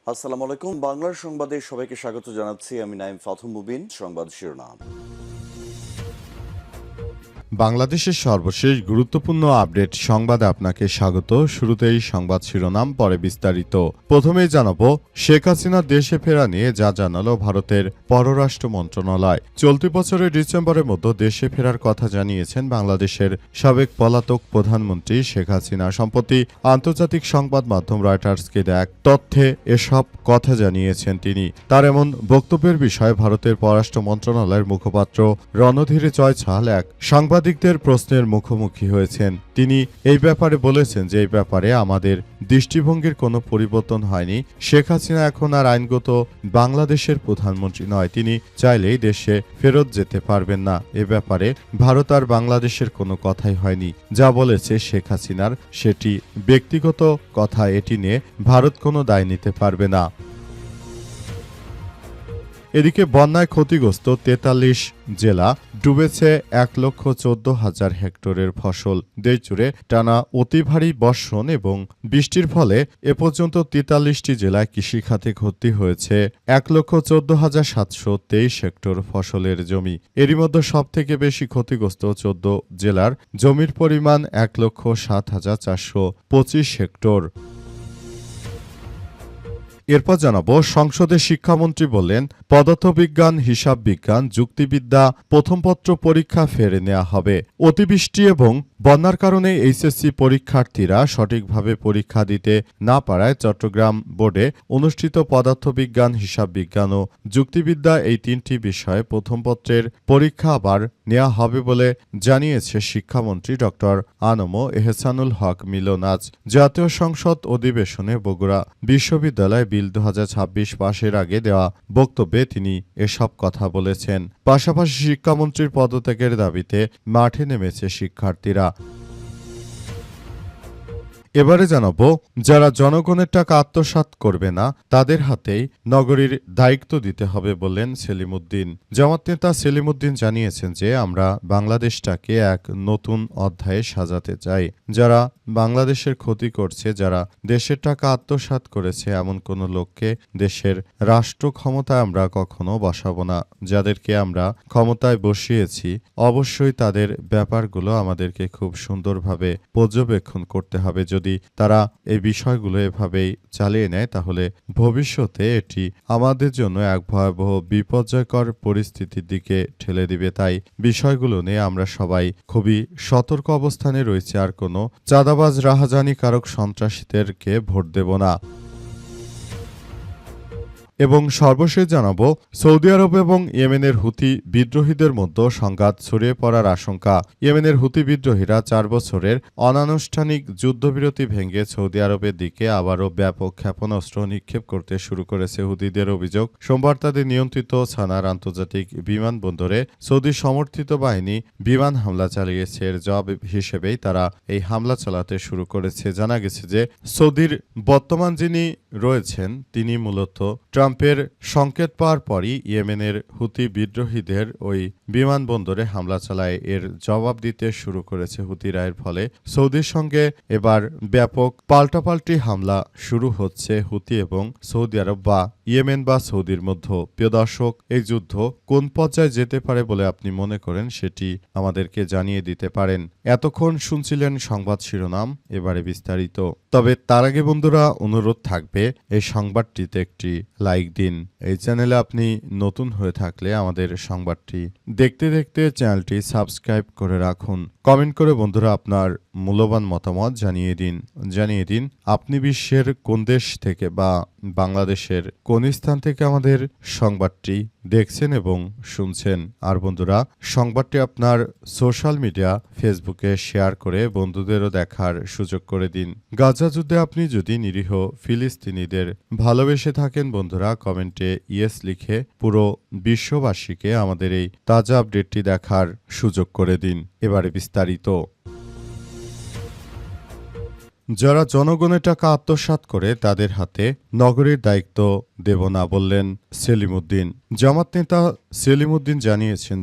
আসসালামু আলাইকুম। বাংলার সংবাদে সবাইকে স্বাগত জানাচ্ছি। আমি নাইম ফাথুম মুবিন। সংবাদ শিরোনাম। বাংলাদেশের সর্বশেষ গুরুত্বপূর্ণ আপডেট সংবাদে আপনাকে স্বাগত। শুরুতেই সংবাদ শিরোনাম, পরে বিস্তারিত। প্রথমেই জানাবো শেখ হাসিনা দেশে ফেরা নিয়ে যা জানালো ভারতের পররাষ্ট্র মন্ত্রণালয়। চলতি বছরের ডিসেম্বরের মধ্যে দেশে ফেরার কথা জানিয়েছেন বাংলাদেশের সাবেক পলাতক প্রধানমন্ত্রী শেখ হাসিনা। সম্প্রতি আন্তর্জাতিক সংবাদ মাধ্যম রয়টার্সকে এক তথ্যে এসব কথা জানিয়েছেন তিনি। তার এমন বক্তব্যের বিষয়ে ভারতের পররাষ্ট্র মন্ত্রণালয়ের মুখপাত্র রণধীর জয়ছাল এক সাংবাদিকদের প্রশ্নের মুখোমুখি হয়েছেন। তিনি এই ব্যাপারে বলেছেন যে এই ব্যাপারে আমাদের দৃষ্টিভঙ্গির কোনো পরিবর্তন হয়নি। শেখ হাসিনা এখন আর আইনগত বাংলাদেশের প্রধানমন্ত্রী নয়। তিনি চাইলেই দেশে ফেরত যেতে পারবেন না। এ ব্যাপারে ভারত আর বাংলাদেশের কোনো কথাই হয়নি। যা বলেছে শেখ হাসিনার সেটি ব্যক্তিগত কথা, এটি নিয়ে ভারত কোনো দায় নিতে পারবে না। এদিকে বন্যায় ক্ষতিগ্রস্ত ৪৩ জেলা, ডুবেছে ১,১৪,০০০ হেক্টরের ফসল। দেশজুড়ে টানা অতি ভারী বর্ষণ এবং বৃষ্টির ফলে এ পর্যন্ত ৪৩টি জেলায় কৃষিখাতে ক্ষতি হয়েছে ১,১৪,৭২৩ হেক্টর ফসলের জমি। এরই মধ্যে সবথেকে বেশি ক্ষতিগ্রস্ত ১৪ জেলার জমির পরিমাণ ১,০৭,৪২৫ হেক্টর। এরপর জানাবো সংসদে শিক্ষামন্ত্রী বললেন পদার্থবিজ্ঞান, হিসাব বিজ্ঞান, যুক্তিবিদ্যা প্রথম পত্র পরীক্ষা ফেরে নেওয়া হবে। অতিবৃষ্টি এবং বন্যার কারণে এইচএসসি পরীক্ষার্থীরা সঠিকভাবে পরীক্ষা দিতে না পারায় চট্টগ্রাম বোর্ডে অনুষ্ঠিত পদার্থবিজ্ঞান, হিসাব বিজ্ঞান ও যুক্তিবিদ্যা এই তিনটি বিষয়ে প্রথম পত্রের পরীক্ষা আবার নেওয়া হবে বলে জানিয়েছে শিক্ষামন্ত্রী ড আনম এহসানুল হক মিলন। আজ জাতীয় সংসদ অধিবেশনে বগুড়া বিশ্ববিদ্যালয় বিল ২০২৬ পাশের আগে দেওয়া বক্তব্যে তিনি এসব কথা বলেছেন। পাশাপাশি শিক্ষামন্ত্রীর পদত্যাগের দাবিতে মাঠে নেমেছে শিক্ষার্থীরা। এবারে জানাবো যারা জনগণের টাকা আত্মসাৎ করবে না তাদের হাতেই নগরীর দায়িত্ব দিতে হবে বললেন সেলিম উদ্দিন। জামাত নেতা সেলিম উদ্দিন জানিয়েছেন যে আমরা বাংলাদেশটাকে এক নতুন অধ্যায়ে সাজাতে চাই। যারা বাংলাদেশের ক্ষতি করছে, যারা দেশের টাকা আত্মসাৎ করেছে, এমন কোনো লোককে দেশের রাষ্ট্র ক্ষমতায় আমরা কখনো বসাবো না। যাদেরকে আমরা ক্ষমতায় বসিয়েছি অবশ্যই তাদের ব্যাপারগুলো আমাদেরকে খুব সুন্দরভাবে পর্যবেক্ষণ করতে হবে। যদি তারা এই বিষয়গুলো এভাবেই চালিয়ে নেয় তাহলে ভবিষ্যতে এটি আমাদের জন্য এক ভয়াবহ বিপর্যয়কর পরিস্থিতির দিকে ঠেলে দিবে। তাই বিষয়গুলো নিয়ে আমরা সবাই খুবই সতর্ক অবস্থানে রয়েছে। আর কোনো চাঁদাবাজ, রাহাজানিকারক সন্ত্রাসীদেরকে ভোট দেব না। এবং সর্বশেষ জানাবো সৌদি আরব এবং ইয়েমেনের হুতি বিদ্রোহীদের মধ্যে সংঘাত ছড়িয়ে পড়ার আশঙ্কা। ইয়েমেনের হুতি বিদ্রোহীরা ৪ বছরের অনানুষ্ঠানিক যুদ্ধবিরতি ভেঙে সৌদি আরবের দিকে আবারও ব্যাপক ক্ষেপণাস্ত্র নিক্ষেপ করতে শুরু করেছে। হুতিদের অভিযোগ, সোমবার তাদের নিয়ন্ত্রিত সানার আন্তর্জাতিক বিমানবন্দরে সৌদি সমর্থিত বাহিনী বিমান হামলা চালিয়েছে। এর জবাব হিসেবেই তারা এই হামলা চালাতে শুরু করেছে। জানা গেছে যে সৌদির বর্তমান যিনি রয়েছেন তিনি মূলত ট্রাম্পের সংকেত পাওয়ার পরই ইয়েমেনের হুতি বিদ্রোহীদের ওই বিমানবন্দরে হামলা চালায়। এর জবাব দিতে শুরু করেছে হুতিরা। এর ফলে সৌদির সঙ্গে এবার ব্যাপক পাল্টাপাল্টি হামলা শুরু হচ্ছে হুতি এবং সৌদি আরব বা ইয়েমেন বা সৌদির মধ্যে। প্রিয় দর্শক, এই যুদ্ধ কোন পর্যায়ে যেতে পারে বলে আপনি মনে করেন সেটি আমাদেরকে জানিয়ে দিতে পারেন। এতক্ষণ শুনছিলেন সংবাদ শিরোনাম, এবারে বিস্তারিত। তবে তার আগে বন্ধুরা অনুরোধ থাকবে এই সংবাদটিতে একটি লাইক দিন। এই চ্যানেলে আপনি নতুন হয়ে থাকলে আমাদের সংবাদটি দেখতে দেখতে চ্যানেলটি সাবস্ক্রাইব করে রাখুন। কমেন্ট করে বন্ধুরা আপনার মূল্যবান মতামত জানিয়ে দিন আপনি বিশ্বের কোন দেশ থেকে বা বাংলাদেশের কোন স্থান থেকে আমাদের সংবাদটি দেখছেন এবং শুনছেন। আর বন্ধুরা সংবাদটি আপনার সোশ্যাল মিডিয়া ফেসবুকে শেয়ার করে বন্ধুদেরও দেখার সুযোগ করে দিন। গাজা যুদ্ধে আপনি যদি নিরীহ ফিলিস্তিনিদের ভালোবেসে থাকেন বন্ধুরা কমেন্টে ইয়েস লিখে পুরো বিশ্ববাসীকে আমাদের এই তাজা আপডেটটি দেখার সুযোগ করে দিন। এবারে বিস্তারিত। যারা জনগণের টাকা আত্মসাৎ করে তাদের হাতে নগরীর দায়িত্ব দেব না বললেন সেলিম উদ্দিন। জামাত নেতা সেলিম উদ্দিন জানিয়েছেন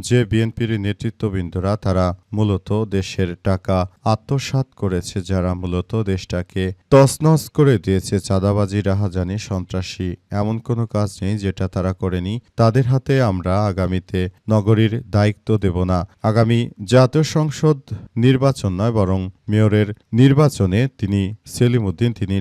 যে বিএনপির নেতৃত্ববৃন্দরা তারা মূলত দেশের টাকা আত্মসাৎ করেছে, যারা মূলত দেশটাকে তছনছ করে দিয়েছে, চাঁদাবাজি, রাহাজানি, সন্ত্রাসী, এমন কোনো কাজ নেই যেটা তারা করেনি। তাদের হাতে আমরা আগামীতে নগরীর দায়িত্ব দেব না। আগামী জাতীয় সংসদ নির্বাচন নয়, বরং মেয়রের নির্বাচনে সেলিম উদ্দিন তিনি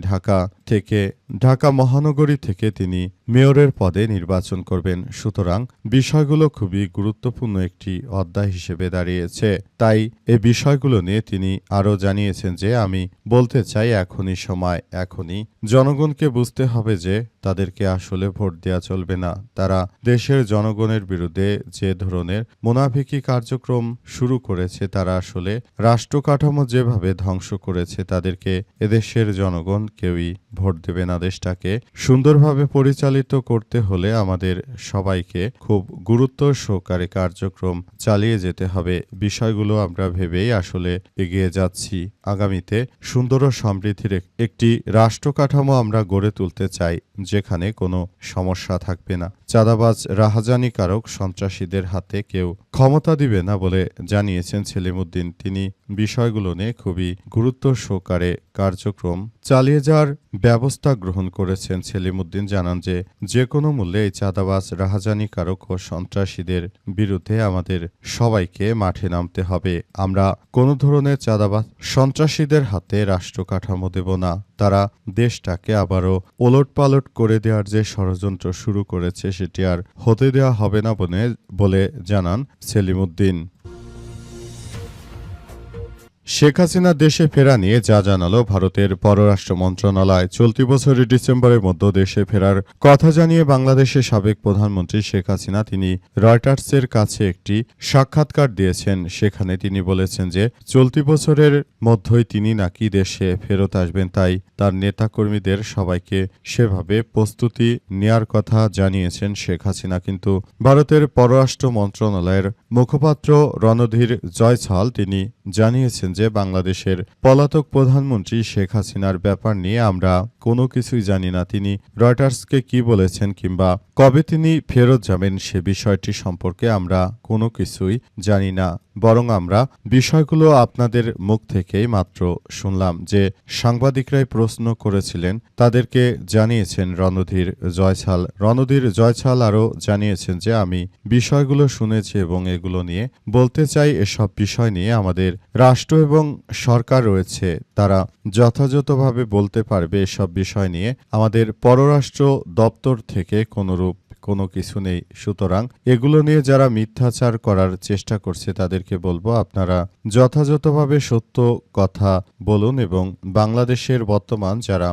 ঢাকা মহানগরী থেকে তিনি মেয়রের পদে নির্বাচন করবেন। সুতরাং বিষয়গুলো খুবই গুরুত্বপূর্ণ একটি অধ্যায় হিসেবে দাঁড়িয়েছে। তাই এই বিষয়গুলো নিয়ে তিনি আরও জানিয়েছেন যে আমি বলতে চাই এখনই সময়, এখনই জনগণকে বুঝতে হবে যে তাদেরকে আসলে ভোট দেওয়া চলবে না। তারা দেশের জনগণের বিরুদ্ধে যে ধরনের মুনাফিকি কার্যক্রম শুরু করেছে, তারা আসলে রাষ্ট্র কাঠামো যেভাবে ধ্বংস করেছে, তাদেরকে এদেশের জনগণ কেউই ভোট দেবে না। দেশটাকে সুন্দরভাবে পরিচালিত করতে হলে আমাদের সবাইকে খুব গুরুত্ব সহকারে কার্যক্রম চালিয়ে যেতে হবে। বিষয়গুলো আমরা ভেবেই আসলে এগিয়ে যাচ্ছি। আগামীতে সুন্দর ও সমৃদ্ধির একটি রাষ্ট্র কাঠামো আমরা গড়ে তুলতে চাই, যেখানে কোনো সমস্যা থাকবে না। চাঁদাবাজ, রাহাজানিকারক, সন্ত্রাসীদের হাতে কেউ ক্ষমতা দিবে না বলে জানিয়েছেন সেলিম উদ্দিন। তিনি বিষয়গুলো নিয়ে খুবই গুরুত্ব সহকারে কার্যক্রম চালিয়ে যাওয়ার ব্যবস্থা গ্রহণ করেছেন। সেলিম উদ্দিন জানান যে কোনো মূল্যে এই চাঁদাবাজ, রাহাজানিকারক ও সন্ত্রাসীদের বিরুদ্ধে আমাদের সবাইকে মাঠে নামতে হবে। আমরা কোনো ধরনের চাঁদাবাজ, সন্ত্রাসীদের হাতে রাষ্ট্র কাঠামো দেব না। তারা দেশটাকে আবারও ওলটপালট করে দেওয়ার যে ষড়যন্ত্র শুরু করেছে, সেটি আর হতে দেওয়া হবে না বলে জানান সেলিম উদ্দিন। শেখ হাসিনা দেশে ফেরা নিয়ে যা জানালো ভারতের পররাষ্ট্র মন্ত্রণালয়। চলতি বছরের ডিসেম্বরের মধ্যে দেশে ফেরার কথা জানিয়ে বাংলাদেশের সাবেক প্রধানমন্ত্রী শেখ হাসিনা তিনি রয়টার্সের কাছে একটি সাক্ষাৎকার দিয়েছেন। সেখানে তিনি বলেছেন যে চলতি বছরের মধ্যেই তিনি নাকি দেশে ফেরত আসবেন, তাই তার নেতাকর্মীদের সবাইকে সেভাবে প্রস্তুতি নেয়ার কথা জানিয়েছেন শেখ হাসিনা। কিন্তু ভারতের পররাষ্ট্র মন্ত্রণালয়ের মুখপাত্র রণধীর জয়সওয়াল তিনি জানিয়েছেন যে বাংলাদেশের পলাতক প্রধানমন্ত্রী শেখ হাসিনার ব্যাপার নিয়ে আমরা কোনো কিছুই জানি না। তিনি রয়টার্সকে কি বলেছেন কিংবা কবে তিনি ফেরত যাবেন সে বিষয়টি সম্পর্কে আমরা কোনো কিছুই জানি না, বরং আমরা বিষয়গুলো আপনাদের মুখ থেকেই মাত্র শুনলাম। যে সাংবাদিকরাই প্রশ্ন করেছিলেন তাদেরকে জানিয়েছেন রণধীর জয়সওয়াল আরও জানিয়েছেন যে আমি বিষয়গুলো শুনেছি এবং এগুলো নিয়ে বলতে চাই। এসব বিষয় নিয়ে আমাদের রাষ্ট্র এবং সরকার রয়েছে, তারা যথাযথভাবে বলতে পারবে এসব বিষয় নিয়ে। আমাদের পররাষ্ট্র দপ্তর থেকে কোনো কিছু নেই। সুতরাং এগুলো নিয়ে যারা মিথ্যাচার করার চেষ্টা করছে তাদেরকে বলবো আপনারা যথাযথভাবে সত্য কথা বলুন এবং বাংলাদেশের বর্তমান যারা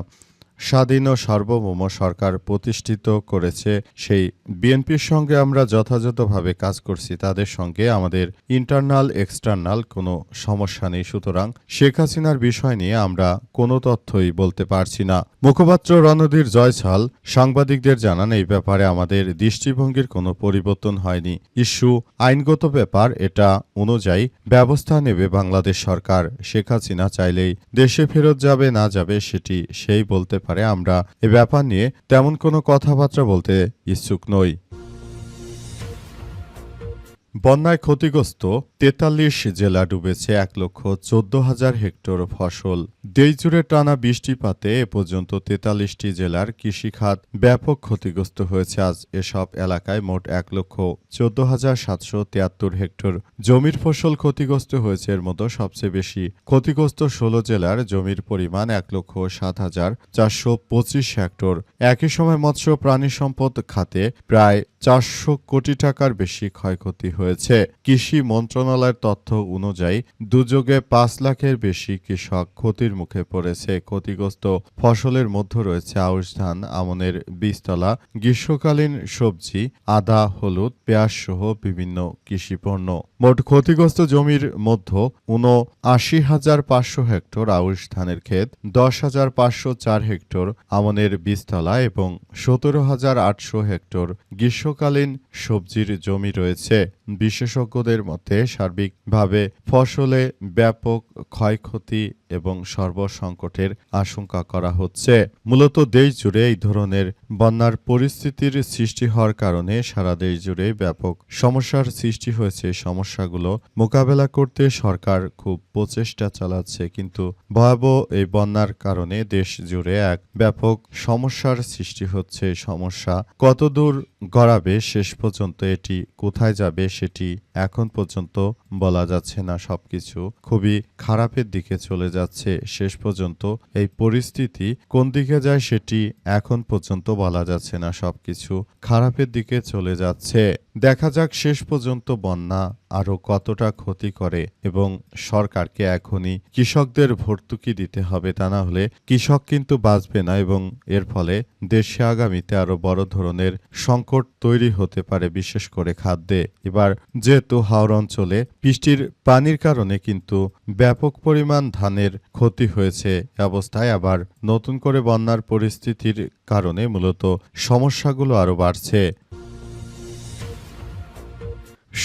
স্বাধীন ও সার্বভৌম সরকার প্রতিষ্ঠিত করেছে সেই বিএনপির সঙ্গে আমরা যথাযথভাবে কাজ করছি, তাদের সঙ্গে আমাদের ইন্টারনাল এক্সটার্নাল কোনো সমস্যা নেই। সুতরাং শেখ হাসিনার বিষয় নিয়ে আমরা কোনো তথ্যই বলতে পারছি না। মুখপাত্র রণধীর জয়সওয়াল সাংবাদিকদের জানান এই ব্যাপারে আমাদের দৃষ্টিভঙ্গির কোনো পরিবর্তন হয়নি। ইস্যু আইনগত ব্যাপার, এটা অনুযায়ী ব্যবস্থা নেবে বাংলাদেশ সরকার। শেখ হাসিনা চাইলেই দেশে ফেরত যাবে না যাবে সেটি সেই বলতে পারে। আমরা এ ব্যাপার নিয়ে তেমন কোনো কথাবার্তা বলতে ইচ্ছুক নই। বন্যায় ক্ষতিগ্রস্ত ৪৩ জেলা ডুবেছে ১,১৪,০০০ হেক্টর ফসল। দেশজুড়ে টানা বৃষ্টিপাতে এ পর্যন্ত ৪৩টি জেলার কৃষিখাত ব্যাপক ক্ষতিগ্রস্ত হয়েছে। আজ এসব এলাকায় মোট ১,১৪,৭৭৩ হেক্টর জমির ফসল ক্ষতিগ্রস্ত হয়েছে। এর মধ্যে সবচেয়ে বেশি ক্ষতিগ্রস্ত ১৬ জেলার জমির পরিমাণ ১,০৭,৪২৫ হেক্টর। একই সময় মৎস্য প্রাণী সম্পদ খাতে প্রায় ৪০০ কোটি টাকার বেশি ক্ষয়ক্ষতি হয়েছে। কৃষি মন্ত্রণালয়ের তথ্য অনুযায়ী দুর্যোগে ৫ লাখের বেশি কৃষক ক্ষতির মুখে পড়েছে। ক্ষতিগ্রস্ত ফসলের মধ্যে রয়েছে আউশ ধান, আমনের বীজতলা, গ্রীষ্মকালীন সবজি, আদা, হলুদ, পেঁয়াজ সহ বিভিন্ন কৃষিপণ্য। মোট ক্ষতিগ্রস্ত জমির মধ্যে ৭৯,৫০০ হেক্টর আউশ ধানের ক্ষেত, ১০,৫০৪ হেক্টর আমনের বীজতলা এবং ১৭,৮০০ হেক্টর গ্রীষ্মকালীন সবজির জমি রয়েছে। বিশেষজ্ঞদের মতে সার্বিকভাবে ফসলে ব্যাপক ক্ষয়ক্ষতি এবং সর্বসংকটের আশঙ্কা করা হচ্ছে। মূলত দেশ জুড়ে এই ধরনের বন্যার পরিস্থিতির সৃষ্টি হওয়ার কারণে সারা দেশ জুড়ে ব্যাপক সমস্যার সৃষ্টি হয়েছে। সমস্যাগুলো মোকাবেলা করতে সরকার খুব প্রচেষ্টা চালাচ্ছে, কিন্তু ভয়াবহ এই বন্যার কারণে দেশ জুড়ে এক ব্যাপক সমস্যার সৃষ্টি হচ্ছে। সমস্যা কতদূর গড়াবে শেষ পর্যন্ত, এটি কোথায় যাবে সেটি এখন পর্যন্ত বলা যাচ্ছে না। সবকিছু খুবই খারাপের দিকে চলে যাচ্ছে। শেষ পর্যন্ত এই পরিস্থিতি কোন দিকে যায় সেটি এখন পর্যন্ত বলা যাচ্ছে না। সবকিছু খারাপের দিকে চলে যাচ্ছে। দেখা যাক শেষ পর্যন্ত বন্যা আরও কতটা ক্ষতি করে, এবং সরকারকে এখনই কৃষকদের ভর্তুকি দিতে হবে। তা না হলে কৃষক কিন্তু বাঁচবে না, এবং এর ফলে দেশে আগামীতে আরও বড় ধরনের সংকট তৈরি হতে পারে, বিশেষ করে খাদ্যে। এবার যেহেতু হাওর অঞ্চলে বৃষ্টির পানির কারণে কিন্তু ব্যাপক পরিমাণ ধানের ক্ষতি হয়েছে, এ অবস্থায় আবার নতুন করে বন্যার পরিস্থিতির কারণে মূলত সমস্যাগুলো আরও বাড়ছে।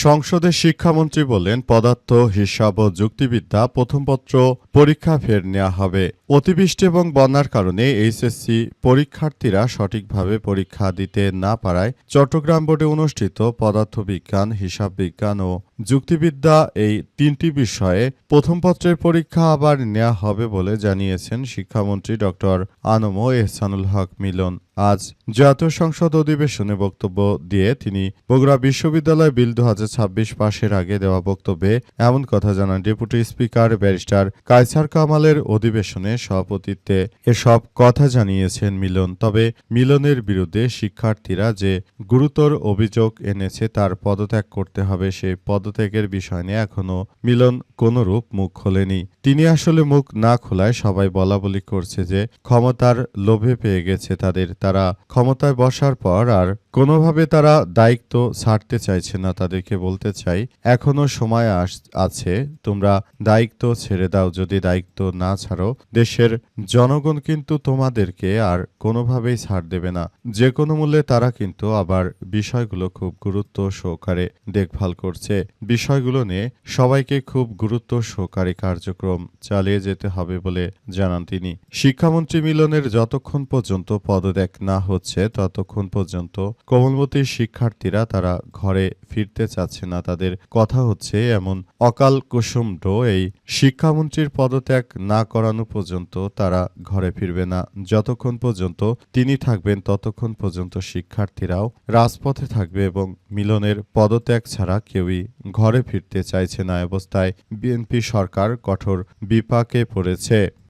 সংসদে শিক্ষামন্ত্রী বললেন, পদার্থ, হিসাব ও যুক্তিবিদ্যা প্রথম পত্র পরীক্ষা ফের নেওয়া হবে। অতিবৃষ্টি এবং বন্যার কারণে এইচএসসি পরীক্ষার্থীরা সঠিকভাবে পরীক্ষা দিতে না পারায় চট্টগ্রাম বোর্ডে অনুষ্ঠিত পদার্থবিজ্ঞান, হিসাব বিজ্ঞান ও যুক্তিবিদ্যা এই তিনটি বিষয়ে প্রথম পত্রের পরীক্ষা আবার নেওয়া হবে বলে জানিয়েছেন শিক্ষামন্ত্রী ডক্টর আনম এহসানুল হক মিলন। আজ জাতীয় সংসদ অধিবেশনে বক্তব্য দিয়ে তিনি বগুড়া বিশ্ববিদ্যালয় বিল 2026 পাশের আগে দেওয়া বক্তব্যে এমন কথা জানান। ডেপুটি স্পিকার ব্যারিস্টার কায়সার কামালের অধিবেশনে সভাপতিত্বে এসব কথা জানিয়েছেন মিলন। তবে মিলনের বিরুদ্ধে শিক্ষার্থীরা যে গুরুতর অভিযোগ এনেছে তার পদত্যাগ করতে হবে, সেই পদত্যাগের বিষয় নিয়ে এখনো মিলন কোনরূপ মুখ খোলেনি। তিনি আসলে মুখ না খোলায় সবাই বলাবলি করছে যে ক্ষমতার লোভে পেয়ে গেছে তাদের। তারা ক্ষমতায় বসার পর আর কোনোভাবে তারা দায়িত্ব ছাড়তে চাইছে না। তাদেরকে বলতে চাই, এখনো সময় আছে, তোমরা দায়িত্ব ছেড়ে দাও। যদি দায়িত্ব না ছাড়ো, দেশের জনগণ কিন্তু তোমাদেরকে আর কোনোভাবেই ছাড় দেবে না। যে কোনো মূল্যে তারা কিন্তু আবার বিষয়গুলো খুব গুরুত্ব সহকারে দেখভাল করছে। বিষয়গুলো নিয়ে সবাইকে খুব গুরুত্ব সহকারে কার্যক্রম চালিয়ে যেতে হবে বলে জানান তিনি। শিক্ষামন্ত্রী মিলনের যতক্ষণ পর্যন্ত পদত্যাগ না হচ্ছে ততক্ষণ পর্যন্ত কোমলমতি শিক্ষার্থীরা তারা ঘরে ফিরতে চাচ্ছে না। তাদের কথা হচ্ছে এমন অকাল কুসুমড এই শিক্ষামন্ত্রীর পদত্যাগ না করানো পর্যন্ত তারা ঘরে ফিরবে না। যতক্ষণ পর্যন্ত তিনি থাকবেন ততক্ষণ পর্যন্ত শিক্ষার্থীরাও রাজপথে থাকবে, এবং মিলনের পদত্যাগ ছাড়া কেউই ঘরে ফিরতে চাইছে না। অবস্থায় বিএনপি সরকার কঠোর বিপাকে পড়েছে।